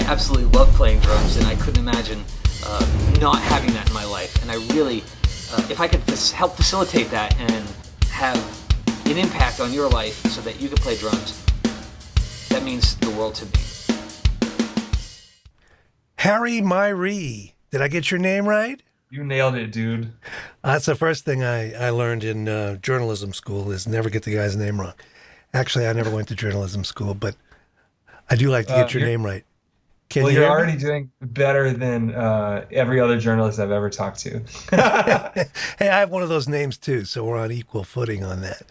absolutely love playing drums, and I couldn't imagine not having that in my life. And I really, if I could help facilitate that and have an impact on your life so that you could play drums, that means the world to me. Harry Miree. Did I get your name right? You nailed it, dude. That's the first thing I learned in journalism school is never get the guy's name wrong. Actually, I never went to journalism school, but I do like to get your name right. Can you you're hear me? already doing better than every other journalist I've ever talked to. Hey, I have one of those names too, so we're on equal footing on that.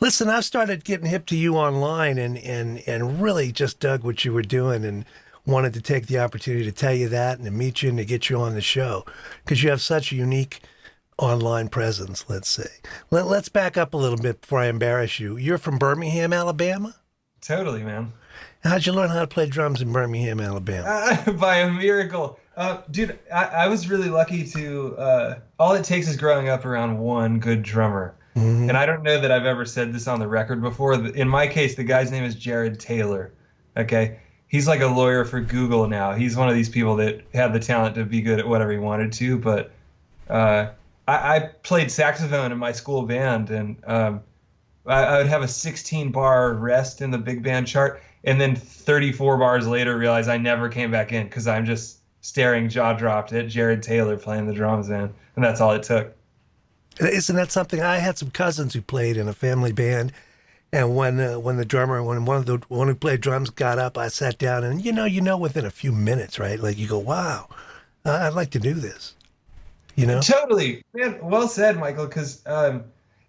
Listen, I've started getting hip to you online and really just dug what you were doing and wanted to take the opportunity to tell you that and to meet you and to get you on the show because you have such a unique online presence, let's say. Let's back up a little bit before I embarrass you. You're from Birmingham, Alabama? Totally, man. How'd you learn how to play drums in Birmingham, Alabama? By a miracle. Dude, I was really lucky to, all it takes is growing up around one good drummer. Mm-hmm. And I don't know that I've ever said this on the record before. In my case, the guy's name is Jared Taylor, okay? He's like a lawyer for Google now. He's one of these people that had the talent to be good at whatever he wanted to. But I played saxophone in my school band, and I would have a 16-bar rest in the big band chart, and then 34 bars later realize I never came back in because I'm just staring jaw-dropped at Jared Taylor playing the drums, man. And that's all it took. Isn't that something? I had some cousins who played in a family band. And when the drummer, when one who played drums got up, I sat down and, you know, within a few minutes, right? Like you go, wow, I'd like to do this, you know? Totally. Man, well said, Michael, because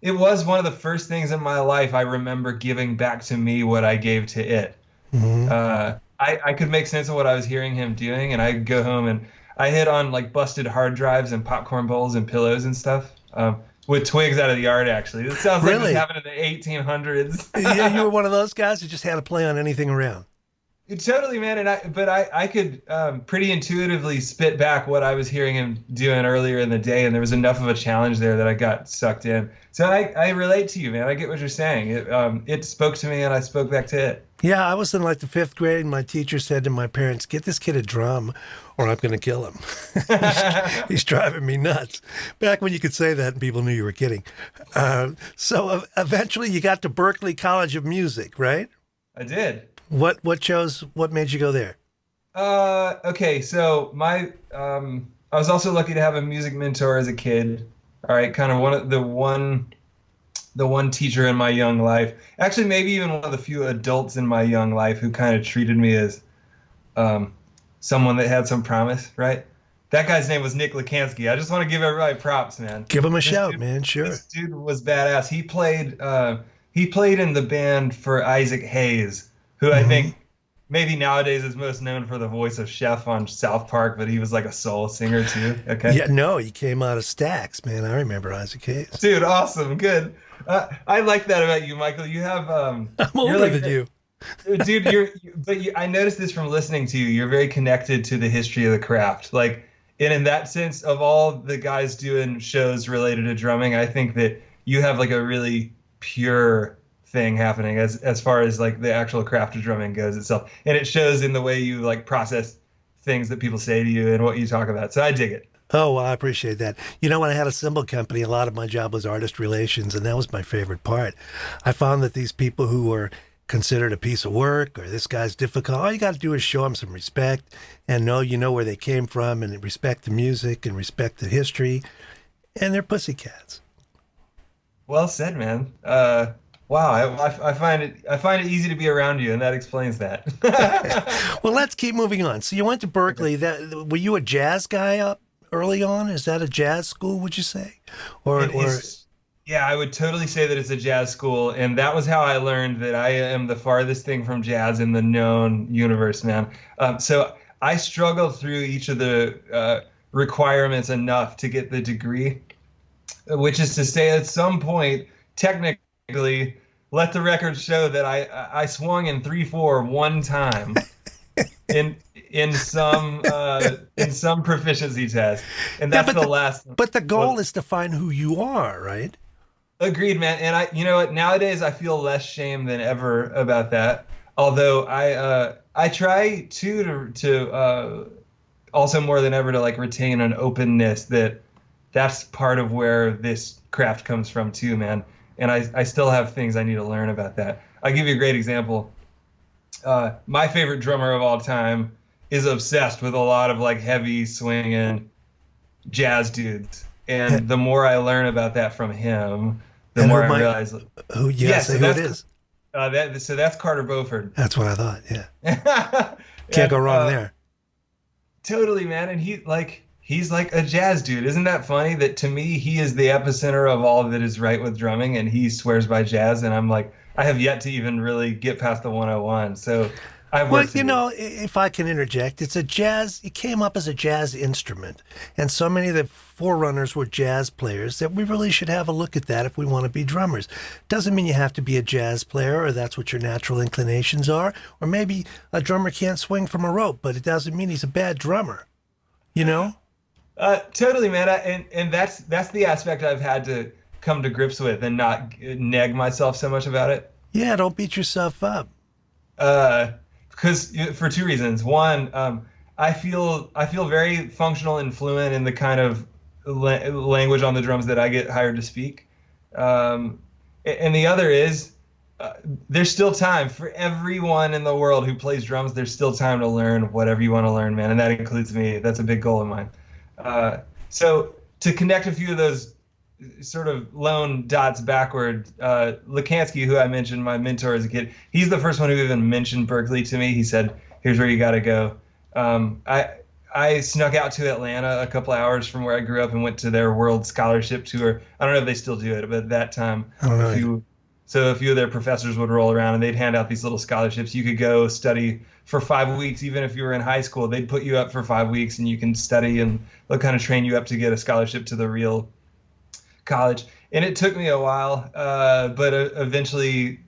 it was one of the first things in my life I remember giving back to me what I gave to it. Mm-hmm. I could make sense of what I was hearing him doing, and I'd go home and I hit on like busted hard drives and popcorn bowls and pillows and stuff. With twigs out of the yard, actually. This sounds like this happened in the 1800s. Yeah, you were one of those guys who just had to play on anything around. Totally, man. But I could pretty intuitively spit back what I was hearing him doing earlier in the day, and there was enough of a challenge there that I got sucked in. So I relate to you, man. I get what you're saying. It spoke to me, and I spoke back to it. Yeah, I was in like the 5th grade, and my teacher said to my parents, "Get this kid a drum, or I'm going to kill him. He's driving me nuts." Back when you could say that and people knew you were kidding. So eventually you got to Berklee College of Music, right? I did. What made you go there? Okay, so I was also lucky to have a music mentor as a kid. All right, kind of the one teacher in my young life. Actually, maybe even one of the few adults in my young life who kind of treated me as someone that had some promise, right? That guy's name was Nick Lekansky. I just want to give everybody props, man. Give him a shout, man. Sure. This dude was badass. He played in the band for Isaac Hayes, who I think maybe nowadays is most known for the voice of Chef on South Park, but he was like a soul singer too. Okay. Yeah, no, he came out of Stax, man. I remember Isaac Hayes. Dude, awesome, good. I like that about you, Michael. You have I'm older than you. Dude, I noticed this from listening to you. You're very connected to the history of the craft. Like, and in that sense, of all the guys doing shows related to drumming, I think that you have like a really pure thing happening as far as like the actual craft of drumming goes itself. And it shows in the way you like process things that people say to you and what you talk about. So I dig it. Oh, well, I appreciate that. You know, when I had a cymbal company, a lot of my job was artist relations, and that was my favorite part. I found that these people who were considered a piece of work or this guy's difficult, all you got to do is show them some respect and know where they came from and respect the music and respect the history, and they're pussycats. Well said, man. Wow, I find it easy to be around you, and that explains that. Well, let's keep moving on. So you went to Berklee. Were you a jazz guy up early on? Is that a jazz school, would you say? Yeah, I would totally say that it's a jazz school, and that was how I learned that I am the farthest thing from jazz in the known universe, man. So I struggled through each of the requirements enough to get the degree, which is to say at some point, technically, let the record show that I swung in 3/4 one time in some proficiency test, and that's the last. But the goal is to find who you are, right? Agreed, man. And you know what? Nowadays, I feel less shame than ever about that. Although I try to also more than ever to like retain an openness that's part of where this craft comes from too, man. And I still have things I need to learn about that. I'll give you a great example. My favorite drummer of all time is obsessed with a lot of like heavy swinging jazz dudes. And the more I learn about that from him, the more I realize who it is. So that's Carter Beauford. That's what I thought. Yeah. Can't go wrong there. Totally, man. And he's like a jazz dude. Isn't that funny that to me, he is the epicenter of all that is right with drumming, and he swears by jazz. And I'm like, I have yet to even really get past the 101. So I've worked. Well, you know, if I can interject, it came up as a jazz instrument. And so many of the forerunners were jazz players that we really should have a look at that if we want to be drummers. Doesn't mean you have to be a jazz player or that's what your natural inclinations are. Or maybe a drummer can't swing from a rope, but it doesn't mean he's a bad drummer. You know? Totally, man. And that's the aspect I've had to come to grips with and not nag myself so much about it. Yeah, don't beat yourself up. Because for two reasons. One, I feel very functional and fluent in the kind of language on the drums that I get hired to speak. And the other is there's still time for everyone in the world who plays drums. There's still time to learn whatever you want to learn, man. And that includes me. That's a big goal of mine. So to connect a few of those sort of lone dots backward, Lukansky, who I mentioned, my mentor as a kid, he's the first one who even mentioned Berklee to me. He said, here's where you got to go. I snuck out to Atlanta a couple hours from where I grew up and went to their World Scholarship Tour. I don't know if they still do it, but at that time, a few of their professors would roll around and they'd hand out these little scholarships. You could go study for 5 weeks, even if you were in high school. They'd put you up for 5 weeks and you can study and they'll kind of train you up to get a scholarship to the real college. And it took me a while, but eventually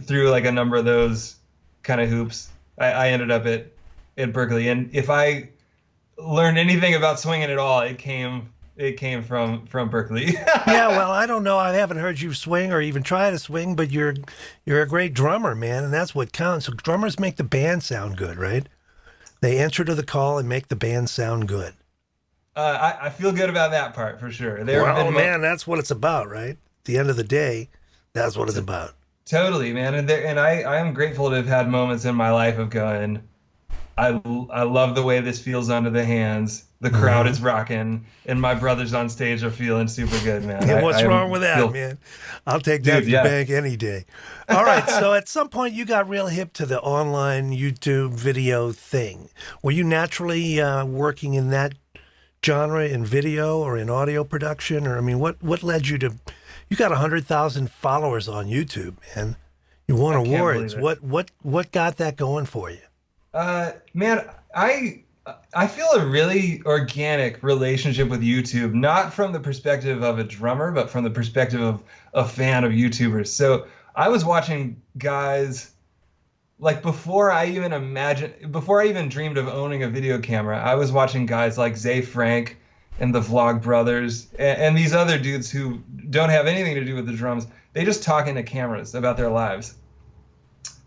through like a number of those kind of hoops, I ended up at Berklee. And if I learned anything about swinging at all, it came from Berklee. Yeah, well, I don't know. I haven't heard you swing or even try to swing, but you're a great drummer, man, and that's what counts. So drummers make the band sound good, right? They answer to the call and make the band sound good. I feel good about that part for sure. Man, that's what it's about, right? At the end of the day, that's what it's about. Totally, man. And I am grateful to have had moments in my life of going, I love the way this feels under the hands. The crowd is rocking, and my brothers on stage are feeling super good, man. And what's wrong with that, man? I'll take that to the bank any day. All right, so at some point you got real hip to the online YouTube video thing. Were you naturally working in that genre in video or in audio production? Or, I mean, what led you to... You got 100,000 followers on YouTube, man. You won awards. What got that going for you? Man, I feel a really organic relationship with YouTube, not from the perspective of a drummer, but from the perspective of a fan of YouTubers. So I was watching guys like before I even dreamed of owning a video camera, I was watching guys like Zay Frank and the Vlog Brothers and these other dudes who don't have anything to do with the drums. They just talk into cameras about their lives.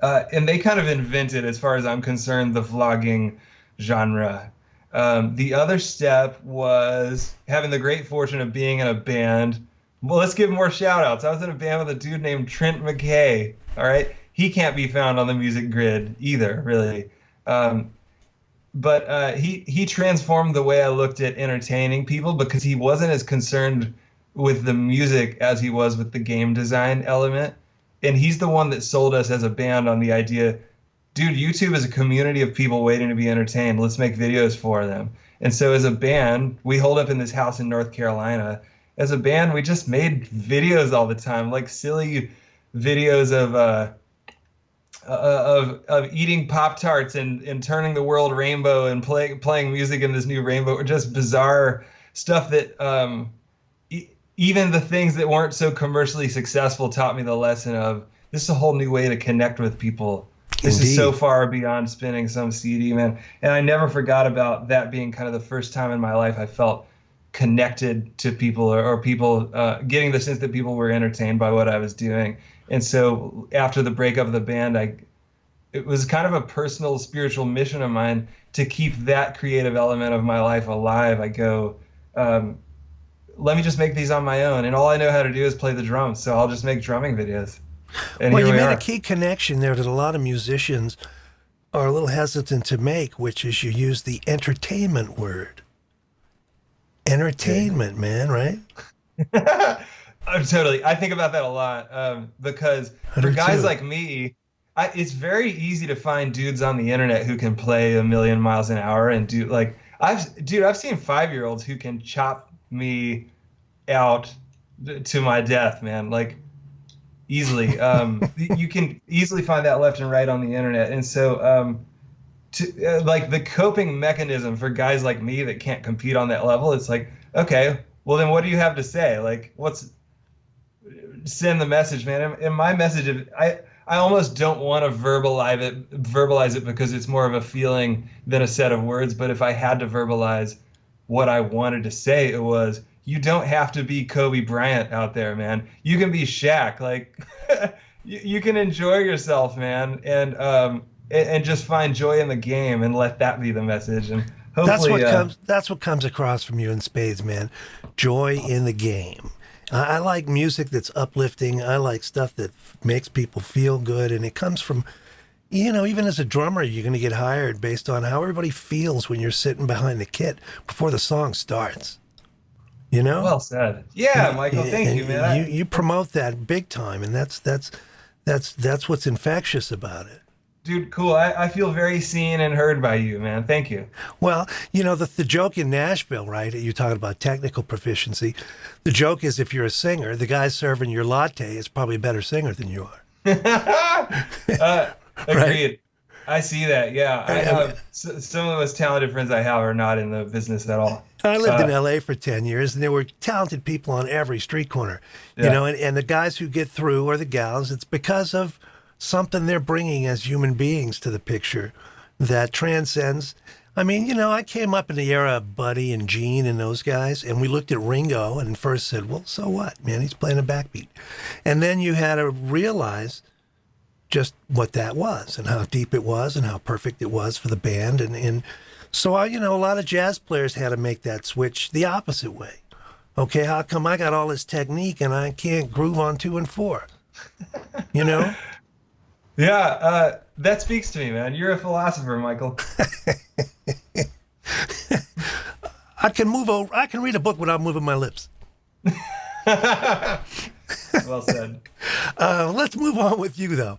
And they kind of invented, as far as I'm concerned, the vlogging genre. The other step was having the great fortune of being in a band. Well, let's give more shout outs. I was in a band with a dude named Trent McKay. All right. He can't be found on the music grid either, really. But he transformed the way I looked at entertaining people because he wasn't as concerned with the music as he was with the game design element. And he's the one that sold us as a band on the idea, dude, YouTube is a community of people waiting to be entertained. Let's make videos for them. And so as a band, we holed up in this house in North Carolina. As a band, we just made videos all the time, like silly videos of eating Pop-Tarts and turning the world rainbow and playing music in this new rainbow, or just bizarre stuff that even the things that weren't so commercially successful taught me the lesson of this is a whole new way to connect with people. This is so far beyond spinning some CD, man. And I never forgot about that being kind of the first time in my life I felt connected to people or people getting the sense that people were entertained by what I was doing. And so after the breakup of the band, it was kind of a personal spiritual mission of mine to keep that creative element of my life alive. I go, let me just make these on my own, and all I know how to do is play the drums, so I'll just make drumming videos. And well, here you we made are. a key connection there that a lot of musicians are a little hesitant to make, which is you use the entertainment word. Entertainment, man, right? Totally. I think about that a lot because I for do guys too. like me, it's very easy to find dudes on the internet who can play a million miles an hour and do like I've seen 5-year-olds who can chop me out to my death, man. Like easily. You can easily find that left and right on the internet, and so like the coping mechanism for guys like me that can't compete on that level, it's like, okay, well then what do you have to say? Like, send the message, man. And my message, I almost don't want to verbalize it because it's more of a feeling than a set of words. But if I had to verbalize what I wanted to say, it was, you don't have to be Kobe Bryant out there, man. You can be Shaq. Like, you can enjoy yourself, man, and just find joy in the game and let that be the message. And hopefully, That's what comes across from you in spades, man. Joy in the game. I like music that's uplifting. I like stuff that makes people feel good, and it comes from, even as a drummer, you're going to get hired based on how everybody feels when you're sitting behind the kit before the song starts. Well said. Yeah, Michael. Thank you, man. You promote that big time, and that's what's infectious about it. Dude, cool. I feel very seen and heard by you, man. Thank you. Well, the joke in Nashville, right? You're talking about technical proficiency. The joke is if you're a singer, the guy serving your latte is probably a better singer than you are. Agreed. Right? I see that. Yeah. I have some of the most talented friends I have are not in the business at all. I lived in LA for 10 years, and there were talented people on every street corner, and the guys who get through, or the gals, it's because of something they're bringing as human beings to the picture that transcends. I mean, I came up in the era of Buddy and Gene and those guys, and we looked at Ringo and first said, well, so what, man? He's playing a backbeat. And then you had to realize just what that was and how deep it was and how perfect it was for the band. And so, a lot of jazz players had to make that switch the opposite way. Okay, how come I got all this technique and I can't groove on 2 and 4? Yeah, that speaks to me, man. You're a philosopher, Michael. I can read a book without moving my lips. Well said. Let's move on with you, though.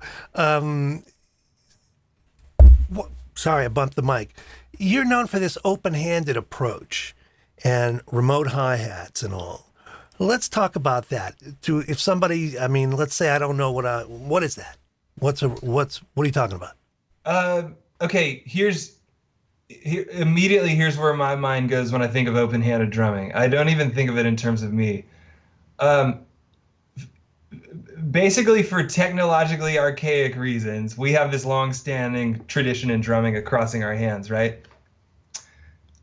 Sorry, I bumped the mic. You're known for this open-handed approach and remote hi-hats and all. Let's talk about that. If somebody, let's say I don't know what is that? What are you talking about? Okay, here's where my mind goes when I think of open-handed drumming. I don't even think of it in terms of me. Basically, for technologically archaic reasons, we have this long-standing tradition in drumming of crossing our hands, right?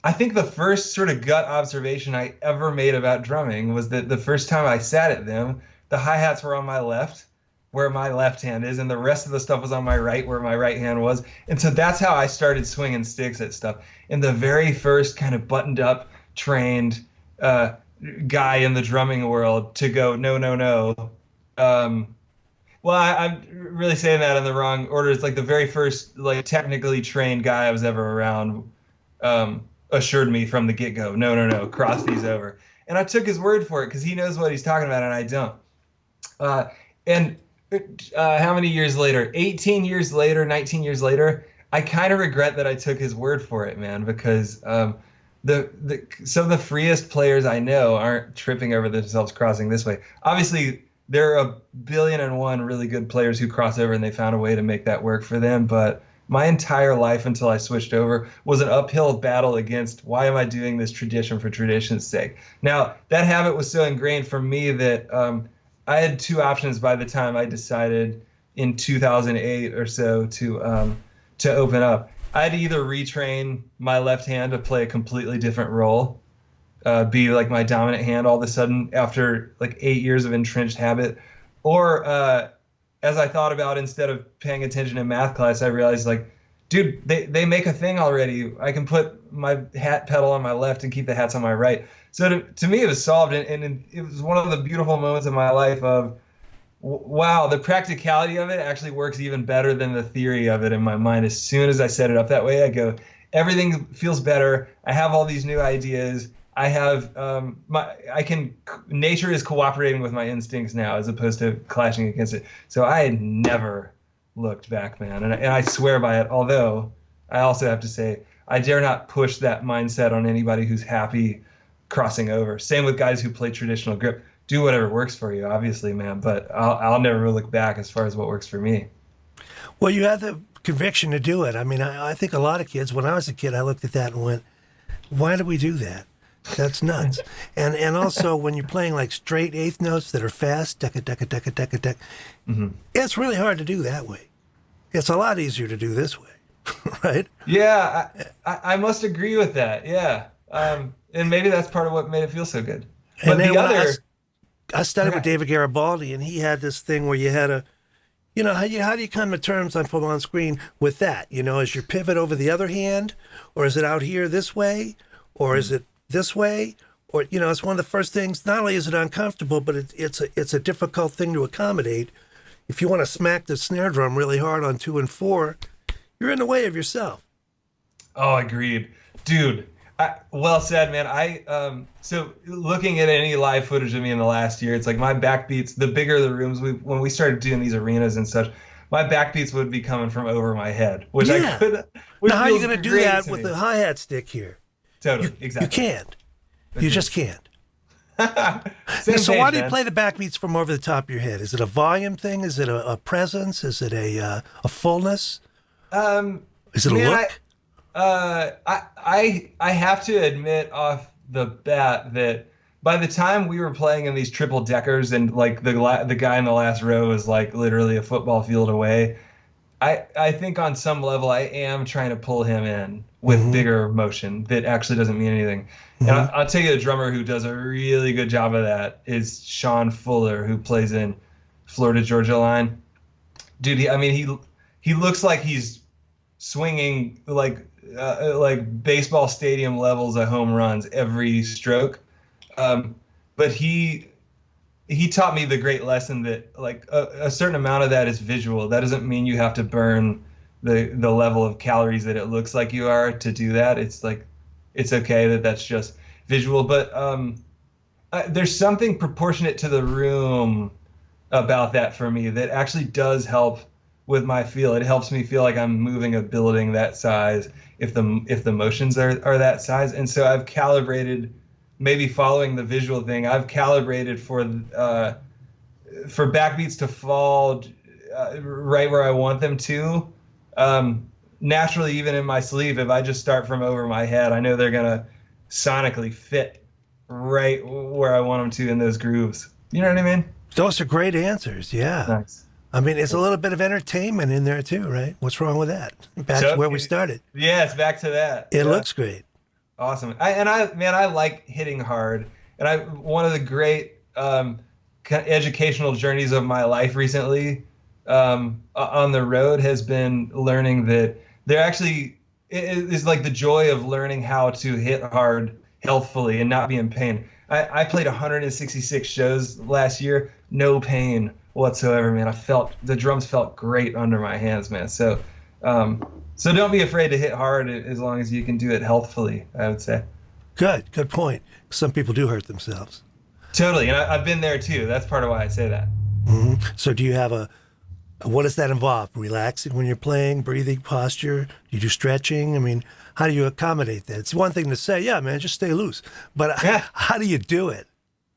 I think the first sort of gut observation I ever made about drumming was that the first time I sat at them, the hi-hats were on my left, where my left hand is, and the rest of the stuff was on my right, where my right hand was. And so that's how I started swinging sticks at stuff. And the very first kind of buttoned up, trained guy in the drumming world to go, no. Well, I'm really saying that in the wrong order. It's like the very first, like, technically trained guy I was ever around assured me from the get-go, no, cross these over. And I took his word for it because he knows what he's talking about and I don't. And how many years later? 18 years later, 19 years later, I kind of regret that I took his word for it, man, because some of the freest players I know aren't tripping over themselves crossing this way. Obviously, there are 1,000,000,001 really good players who cross over and they found a way to make that work for them. But my entire life until I switched over was an uphill battle against, why am I doing this tradition for tradition's sake? Now, that habit was so ingrained for me that I had two options by the time I decided in 2008 or so to open up. I had to either retrain my left hand to play a completely different role, be like my dominant hand all of a sudden after like 8 years of entrenched habit, or as I thought about, instead of paying attention in math class, I realized, like, dude, they make a thing already. I can put my hat pedal on my left and keep the hats on my right. So to me, it was solved, and it was one of the beautiful moments of my life of, wow, the practicality of it actually works even better than the theory of it in my mind. As soon as I set it up that way, I go, everything feels better. I have all these new ideas. I have nature is cooperating with my instincts now, as opposed to clashing against it. So I had never looked back, man, and I swear by it. Although I also have to say, I dare not push that mindset on anybody who's happy crossing over. Same with guys who play traditional grip. Do whatever works for you, obviously, man. But I'll never look back as far as what works for me. Well, you had the conviction to do it. I mean, I think a lot of kids, when I was a kid, I looked at that and went, why do we do that? That's nuts. And also when you're playing like straight eighth notes that are fast, decka, decka, decka, decka, deck, it's really hard to do that way. It's a lot easier to do this way, right? Yeah, I must agree with that. Yeah. And maybe that's part of what made it feel so good. But and the other... I studied with David Garibaldi, and he had this thing where you had a, you know, how do you come to terms on screen with that? You know, is your pivot over the other hand, or is it out here this way, or is it this way? Or, you know, it's one of the first things. Not only is it uncomfortable, but it's a difficult thing to accommodate. If you want to smack the snare drum really hard on 2 and 4, you're in the way of yourself. Oh, agreed, dude. Well said, man. So looking at any live footage of me in the last year, it's like my backbeats, the bigger the rooms, when we started doing these arenas and such, my backbeats would be coming from over my head, which I could. Now, how are you going to do that with the hi-hat stick here? Totally, exactly. You can't. You just can't. So why do you play the backbeats from over the top of your head? Is it a volume thing? Is it a presence? Is it a fullness? Is it a look? I have to admit off the bat that by the time we were playing in these triple deckers and like the guy in the last row is like literally a football field away, I think on some level I am trying to pull him in with bigger motion that actually doesn't mean anything. And I'll tell you, a drummer who does a really good job of that is Sean Fuller, who plays in Florida Georgia Line. Dude, he looks like he's swinging like baseball stadium levels of home runs every stroke. But he taught me the great lesson that like a certain amount of that is visual. That doesn't mean you have to burn the level of calories that it looks like you are to do that. It's like, it's okay that that's just visual, but there's something proportionate to the room about that for me that actually does help with my feel. It helps me feel like I'm moving a building that size if the motions are that size. And so I've calibrated, maybe following the visual thing, I've calibrated for backbeats to fall right where I want them to. Naturally, even in my sleeve, if I just start from over my head, I know they're gonna sonically fit right where I want them to in those grooves. You know what I mean? Those are great answers. Yeah. Nice. I mean, it's a little bit of entertainment in there too, right? What's wrong with that? Back to where we started. Yeah, it's back to that. It looks great. Awesome. I like hitting hard. And one of the great educational journeys of my life recently on the road has been learning that there actually is like the joy of learning how to hit hard healthfully and not be in pain. I played 166 shows last year, no pain whatsoever, man. The drums felt great under my hands, man. So don't be afraid to hit hard as long as you can do it healthfully, I would say. Good point. Some people do hurt themselves. Totally, and I've been there too. That's part of why I say that. So do you have what does that involve? Relaxing when you're playing, breathing, posture? Do you do stretching? I mean, how do you accommodate that? It's one thing to say, yeah, man, just stay loose. But how do you do it?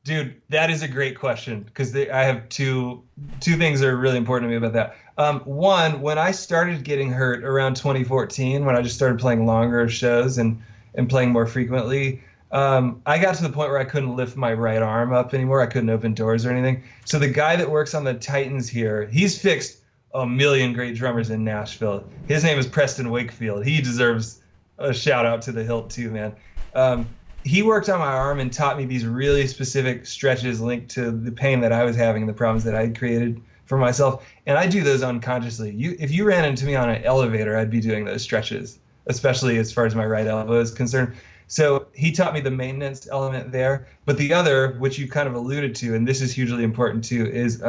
Dude, that is a great question, because I have two things that are really important to me about that. One, when I started getting hurt around 2014, when I just started playing longer shows and playing more frequently, I got to the point where I couldn't lift my right arm up anymore. I couldn't open doors or anything. So the guy that works on the Titans here, he's fixed a million great drummers in Nashville. His name is Preston Wakefield. He deserves a shout out to the hilt too, man. He worked on my arm and taught me these really specific stretches linked to the pain that I was having and the problems that I had created for myself, and I do those unconsciously. If you ran into me on an elevator, I'd be doing those stretches, especially as far as my right elbow is concerned. So he taught me the maintenance element there. But the other, which you kind of alluded to, and this is hugely important too, is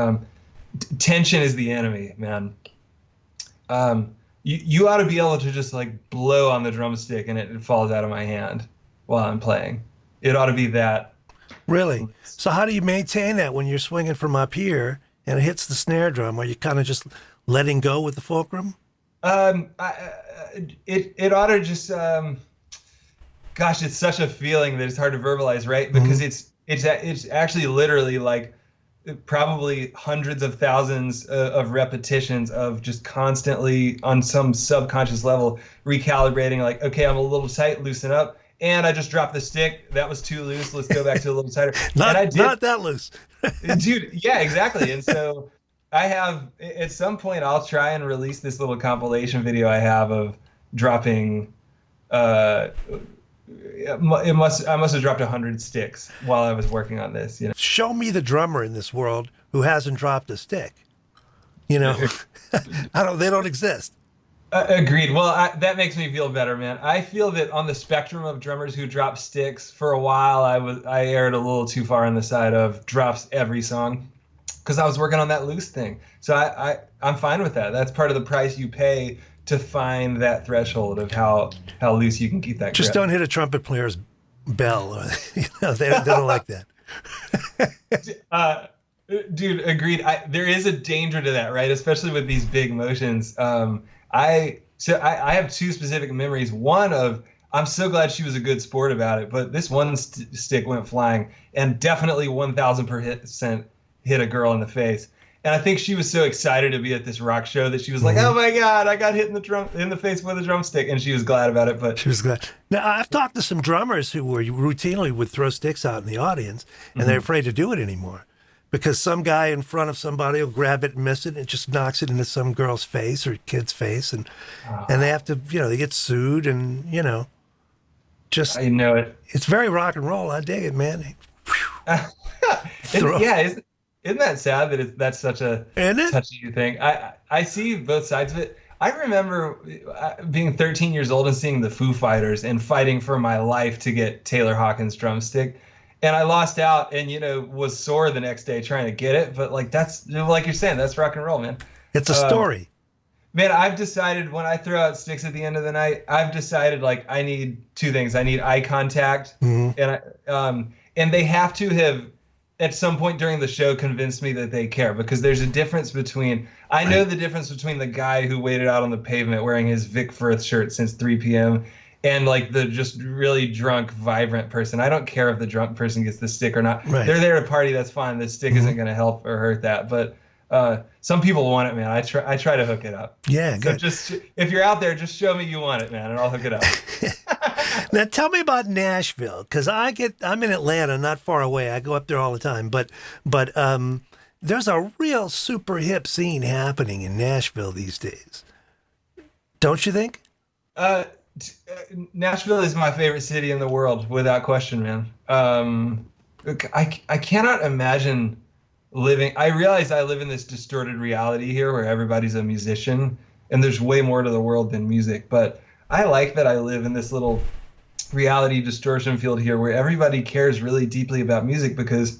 tension is the enemy, man. You ought to be able to just like blow on the drumstick and it falls out of my hand while I'm playing. It ought to be that. Really? So how do you maintain that when you're swinging from up here and it hits the snare drum? Are you kind of just letting go with the fulcrum? It ought to just, gosh, it's such a feeling that it's hard to verbalize, right? Because it's actually literally like probably hundreds of thousands of repetitions of just constantly on some subconscious level recalibrating, like, okay, I'm a little tight, loosen up. And I just dropped the stick. That was too loose. Let's go back to a little tighter. Not that loose. Dude, yeah, exactly. And so I have, at some point, I'll try and release this little compilation video I have of dropping, I must have dropped 100 sticks while I was working on this. You know? Show me the drummer in this world who hasn't dropped a stick. You know, they don't exist. Agreed. Well, that makes me feel better, man. I feel that on the spectrum of drummers who drop sticks, for a while I erred a little too far on the side of drops every song, because I was working on that loose thing. So I'm fine with that. That's part of the price you pay to find that threshold of how loose you can keep that. Just grip. don't hit a trumpet player's bell. You know, they don't like that. Dude, agreed. There is a danger to that, right? Especially with these big motions. I have two specific memories. One of, I'm so glad she was a good sport about it, but this one stick went flying and definitely 1,000% hit a girl in the face. And I think she was so excited to be at this rock show that she was like, "Oh my God, I got hit in the face with a drumstick," and she was glad about it. But she was glad. Now I've talked to some drummers who were routinely would throw sticks out in the audience, and they're afraid to do it anymore. Because some guy in front of somebody will grab it and miss it, and it just knocks it into some girl's face or kid's face, and they have to, they get sued, and just I know it. It's very rock and roll. I dig it, man. Isn't that sad that that's such a touchy thing? I see both sides of it. I remember being 13 years old and seeing the Foo Fighters and fighting for my life to get Taylor Hawkins' drumstick. And I lost out and, was sore the next day trying to get it. But that's like you're saying, that's rock and roll, man. It's a story. Man, I've decided when I throw out sticks at the end of the night, I've decided I need two things. I need eye contact and they have to have at some point during the show convinced me that they care, because there's a difference between, I know the difference between the guy who waited out on the pavement wearing his Vic Firth shirt since 3 p.m. and the just really drunk, vibrant person. I don't care if the drunk person gets the stick or not. Right. They're there to party. That's fine. The stick isn't going to help or hurt that. But some people want it, man. I try to hook it up. Yeah, so good. Just if you're out there, just show me you want it, man, and I'll hook it up. Now tell me about Nashville, because I'm in Atlanta, not far away. I go up there all the time, but there's a real super hip scene happening in Nashville these days. Don't you think? Nashville is my favorite city in the world, without question, man. I cannot imagine living. I realize I live in this distorted reality here where everybody's a musician and there's way more to the world than music. But I like that I live in this little reality distortion field here where everybody cares really deeply about music, because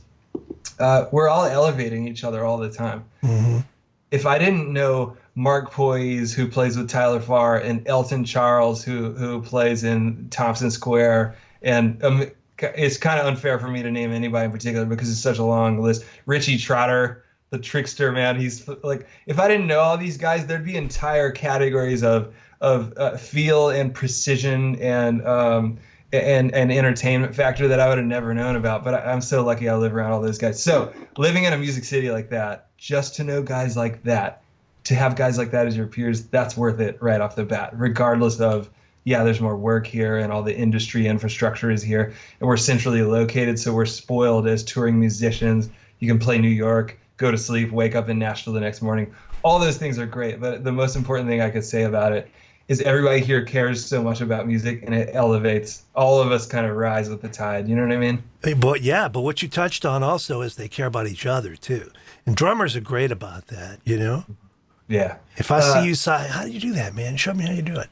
we're all elevating each other all the time. Mm-hmm. If I didn't know Mark Poise, who plays with Tyler Farr, and Elton Charles, who plays in Thompson Square, and it's kind of unfair for me to name anybody in particular because it's such a long list. Richie Trotter, the trickster, man. He's if I didn't know all these guys, there'd be entire categories of feel and precision and entertainment factor that I would have never known about. But I'm so lucky I live around all those guys. So living in a music city like that, just to know guys like that, to have guys like that as your peers, that's worth it right off the bat, regardless of, there's more work here and all the industry infrastructure is here and we're centrally located. So we're spoiled as touring musicians. You can play New York, go to sleep, wake up in Nashville the next morning. All those things are great. But the most important thing I could say about it is everybody here cares so much about music, and it elevates all of us, kind of rise with the tide. You know what I mean? But what you touched on also is they care about each other too, and drummers are great about that. You know? Yeah. If I see you sigh, how do you do that, man? Show me how you do it.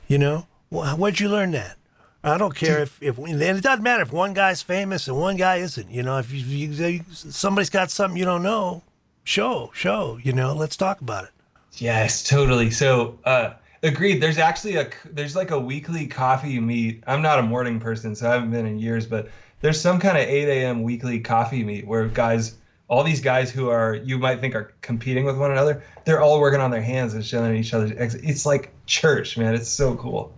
You know? Where'd you learn that? I don't care if and it doesn't matter if one guy's famous and one guy isn't. You know, if somebody's got something you don't know, show. You know, let's talk about it. Yes, totally. So, agreed. There's actually there's like a weekly coffee meet. I'm not a morning person, so I haven't been in years, but there's some kind of 8 a.m. weekly coffee meet where all these guys who you might think are competing with one another, they're all working on their hands and showing each other. It's like church, man. It's so cool.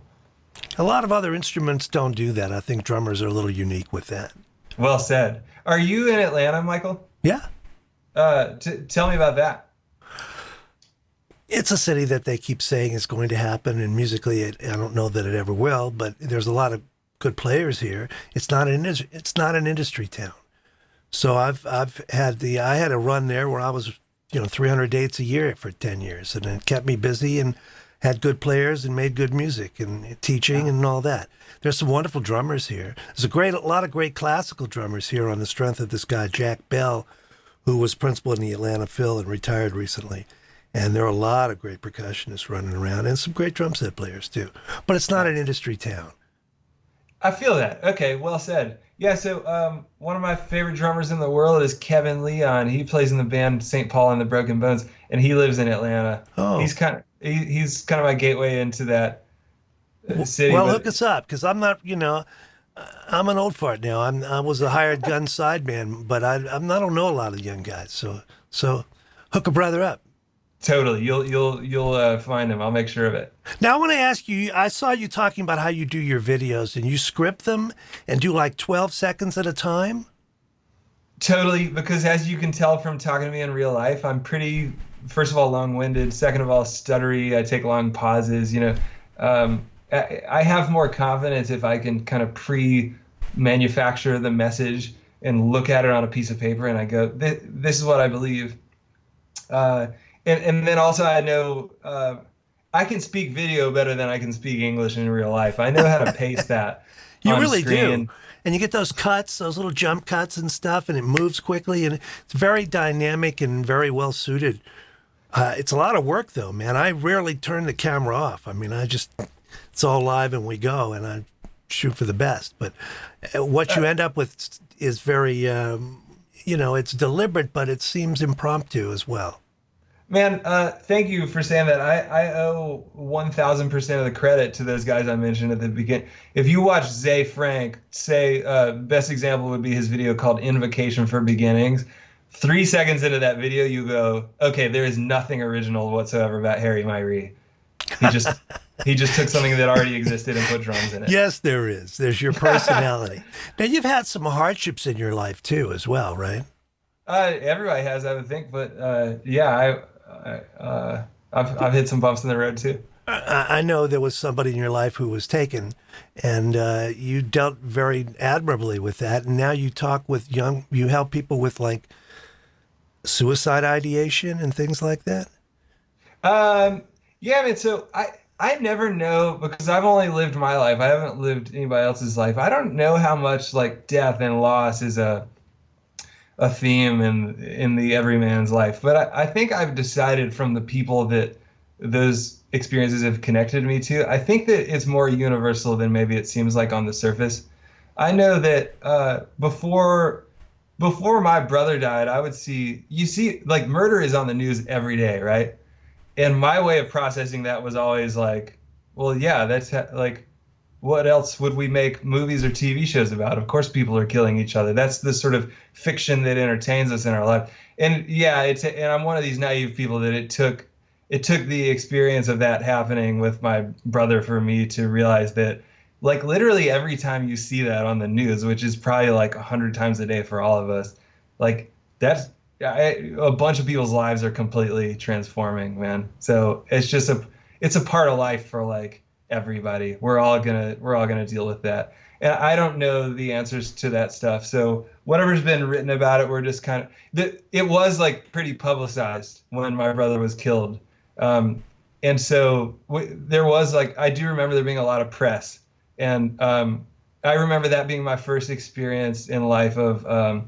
A lot of other instruments don't do that. I think drummers are a little unique with that. Well said. Are you in Atlanta, Michael? Yeah. Tell me about that. It's a city that they keep saying is going to happen, and musically, I don't know that it ever will. But there's a lot of good players here. It's not an industry town. So I had a run there where I was 300 dates a year for 10 years, and it kept me busy and had good players and made good music and teaching and all that. There's some wonderful drummers here. There's a lot of great classical drummers here on the strength of this guy Jack Bell, who was principal in the Atlanta Phil and retired recently. And there are a lot of great percussionists running around and some great drum set players too. But it's not an industry town. I feel that. Okay, well said. Yeah, so one of my favorite drummers in the world is Kevin Leon. He plays in the band St. Paul and the Broken Bones, and he lives in Atlanta. Oh. He's kind of my gateway into that city. Well, hook us up, because I'm not, I'm an old fart now. I was a hired gun sideman, but I don't know a lot of young guys. So hook a brother up. Totally. You'll find him. I'll make sure of it. Now, I want to ask you, I saw you talking about how you do your videos, and you script them and do like 12 seconds at a time? Totally, because as you can tell from talking to me in real life, I'm pretty, first of all, long-winded. Second of all, stuttery. I take long pauses. I have more confidence if I can kind of pre-manufacture the message and look at it on a piece of paper, and I go, this is what I believe. And then also I know I can speak video better than I can speak English in real life. I know how to pace that. You really do. And you get those cuts, those little jump cuts and stuff, and it moves quickly, and it's very dynamic and very well suited. It's a lot of work, though, man. I rarely turn the camera off. I mean, it's all live and we go, and I shoot for the best. But what you end up with is very, it's deliberate, but it seems impromptu as well. Man, thank you for saying that. I owe 1,000% of the credit to those guys I mentioned at the beginning. If you watch Zay Frank, best example would be his video called Invocation for Beginnings. 3 seconds into that video, you go, okay, there is nothing original whatsoever about Harry Miree. He just took something that already existed and put drums in it. Yes, there is. There's your personality. Now, you've had some hardships in your life, too, as well, right? Everybody has, I would think. But, I've hit some bumps in the road, too. I know there was somebody in your life who was taken, and you dealt very admirably with that. And now you talk with you help people with, like, suicide ideation and things like that? Yeah, I mean, so I never know, because I've only lived my life. I haven't lived anybody else's life. I don't know how much like death and loss is a theme in the everyman's life. But I think I've decided from the people that those experiences have connected me to, I think that it's more universal than maybe it seems like on the surface. I know that before my brother died, I would see like murder is on the news every day, right? And my way of processing that was always like, well, yeah, that's like, what else would we make movies or TV shows about? Of course, people are killing each other. That's the sort of fiction that entertains us in our life. And yeah, and I'm one of these naive people that it took the experience of that happening with my brother for me to realize that, like, literally every time you see that on the news, which is probably like 100 times a day for all of us, like a bunch of people's lives are completely transforming, man. So it's just it's a part of life for like everybody. We're all gonna deal with that. And I don't know the answers to that stuff. So whatever's been written about it, we're just it was like pretty publicized when my brother was killed. And And so there was like, I do remember there being a lot of press. And I remember that being my first experience in life of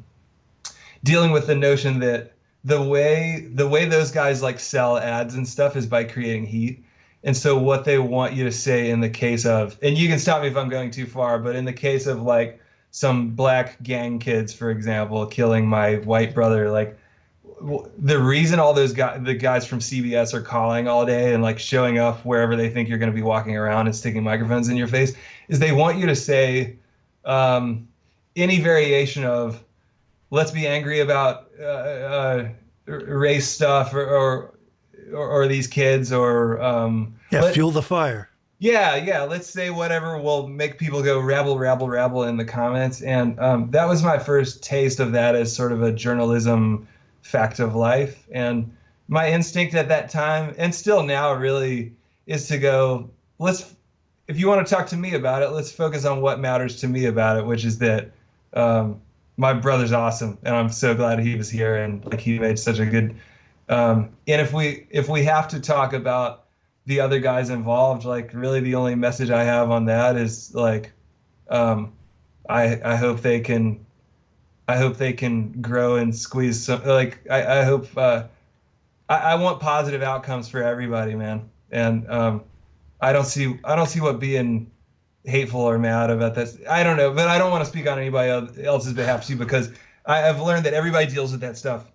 dealing with the notion that the way those guys like sell ads and stuff is by creating heat. And so what they want you to say in the case of, and you can stop me if I'm going too far, but in the case of like some black gang kids, for example, killing my white brother, like the reason all those guys, the guys from CBS are calling all day and like showing up wherever they think you're going to be walking around and sticking microphones in your face is they want you to say any variation of, let's be angry about race stuff or these kids or fuel the fire. Yeah. Let's say whatever will make people go rabble, rabble, rabble in the comments. And that was my first taste of that as sort of a journalism fact of life. And my instinct at that time, and still now really, is to go, if you want to talk to me about it, let's focus on what matters to me about it, which is that my brother's awesome. And I'm so glad he was here and like he made such a good, and if we have to talk about the other guys involved, like really the only message I have on that is like, I hope they can grow and squeeze some, like, I hope, I want positive outcomes for everybody, man. And, I don't see what being hateful or mad about this. I don't know, but I don't want to speak on anybody else's behalf too, because I have learned that everybody deals with that stuff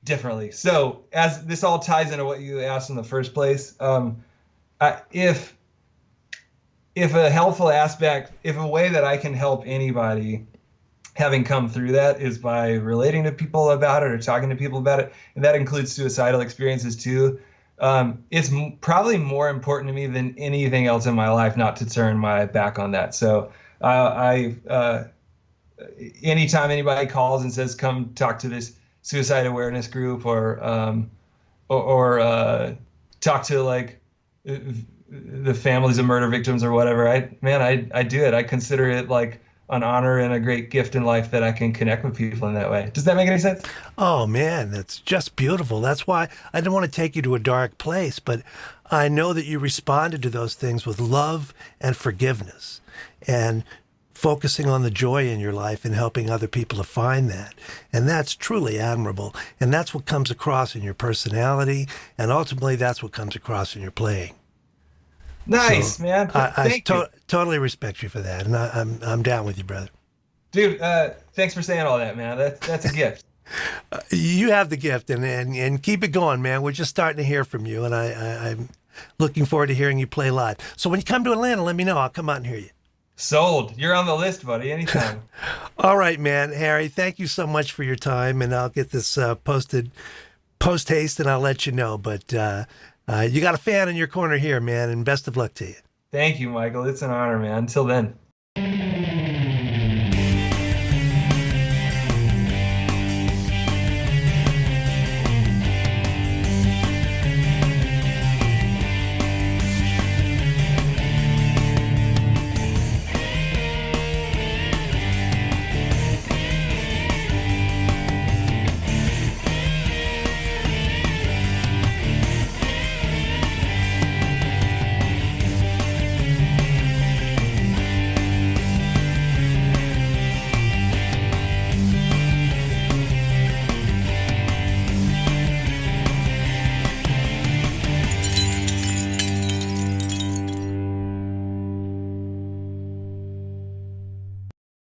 differently. So as this all ties into what you asked in the first place, if a helpful aspect, if a way that I can help anybody having come through that is by relating to people about it or talking to people about it, and that includes suicidal experiences too, it's probably more important to me than anything else in my life not to turn my back on that. So anytime anybody calls and says, come talk to this suicide awareness group or talk to like the families of murder victims or whatever, I do it. I consider it like an honor and a great gift in life that I can connect with people in that way. Does that make any sense? Oh man, that's just beautiful. That's why I didn't want to take you to a dark place, but I know that you responded to those things with love and forgiveness and focusing on the joy in your life and helping other people to find that. And that's truly admirable. And that's what comes across in your personality. And ultimately, that's what comes across in your playing. Nice, so, man. I totally respect you for that, and I'm down with you, brother. Dude, thanks for saying all that, man. That's a gift. You have the gift, and keep it going, man. We're just starting to hear from you, and I'm looking forward to hearing you play live. So when you come to Atlanta, let me know. I'll come out and hear you. Sold. You're on the list, buddy. Anytime. All right, man. Harry, thank you so much for your time, and I'll get this posted post-haste, and I'll let you know. But you got a fan in your corner here, man, and best of luck to you. Thank you, Michael. It's an honor, man. Until then.